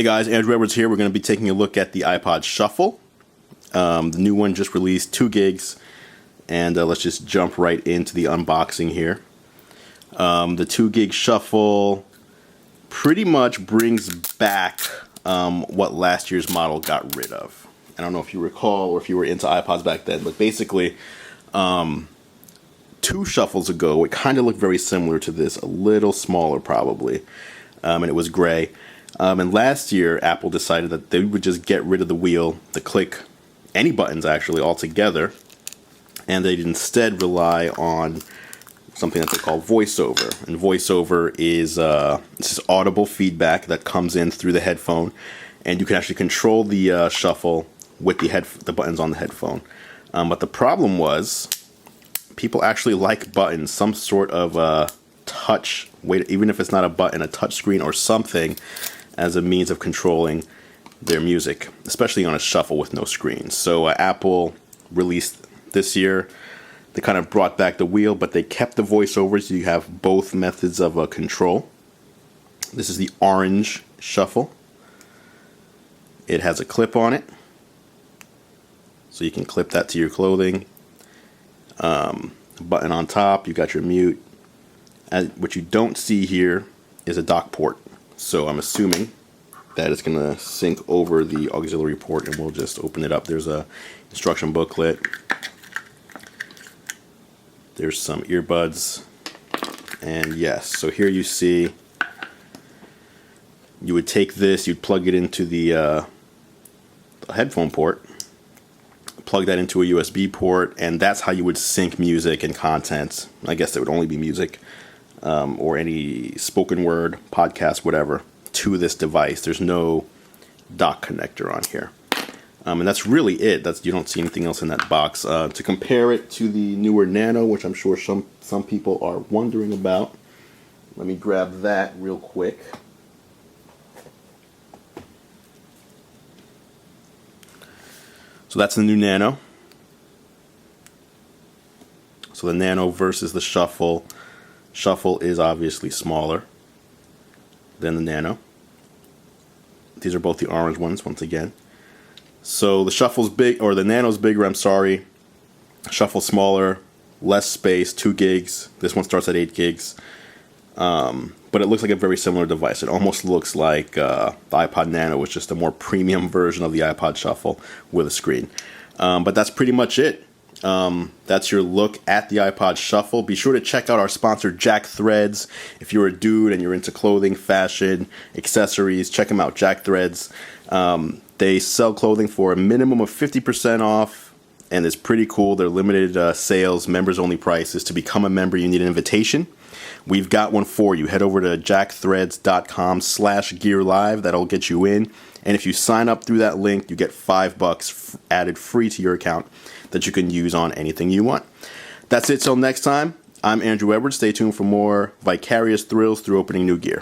Hey guys, Andru Edwards here. We're going to be taking a look at the iPod Shuffle. The new one just released, 2 gigs, and let's just jump right into the unboxing here. The 2 gig Shuffle pretty much brings back what last year's model got rid of. I don't know if you recall or if you were into iPods back then, but basically 2 Shuffles ago it kind of looked very similar to this, a little smaller probably, and it was gray. And last year, Apple decided that they would just get rid of the wheel, the click, any buttons actually altogether, and they'd instead rely on something that they call VoiceOver. And VoiceOver is this audible feedback that comes in through the headphone, and you can actually control the shuffle with the buttons on the headphone. But the problem was, people actually like buttons, some sort of touch, even if it's not a button, a touch screen or something, as a means of controlling their music, especially on a shuffle with no screen. So Apple released this year, they kind of brought back the wheel, but they kept the voiceover, so you have both methods of control. This is the orange Shuffle. It has a clip on it, so you can clip that to your clothing. Button on top, you got your mute. What you don't see here is a dock port. So I'm assuming that it's going to sync over the auxiliary port, and we'll just open it up. There's a instruction booklet. There's some earbuds. And yes, so here you see, you would take this, you'd plug it into the headphone port, plug that into a USB port, and that's how you would sync music and content. I guess it would only be music. Or any spoken word, podcast, whatever, to this device. There's no dock connector on here. And that's really it. You don't see anything else in that box. To compare it to the newer Nano, which I'm sure some people are wondering about, let me grab that real quick. So that's the new Nano. So the Nano versus the Shuffle. Shuffle is obviously smaller than the Nano. These are both the orange ones, once again. So the Shuffle's big, or the Nano's bigger, I'm sorry. Shuffle's smaller, less space, 2 gigs. This one starts at 8 gigs. But it looks like a very similar device. It almost looks like the iPod Nano was just a more premium version of the iPod Shuffle with a screen. But that's pretty much it. That's your look at the iPod Shuffle. Be sure to check out our sponsor, Jack Threads. If you're a dude and you're into clothing, fashion, accessories, check them out, Jack Threads. They sell clothing for a minimum of 50% off, and it's pretty cool. They're limited sales, members-only prices. To become a member, you need an invitation. We've got one for you. Head over to jackthreads.com/gearlive. That'll get you in. And if you sign up through that link, you get $5 added free to your account that you can use on anything you want. That's it till next time. I'm Andru Edwards. Stay tuned for more vicarious thrills through opening new gear.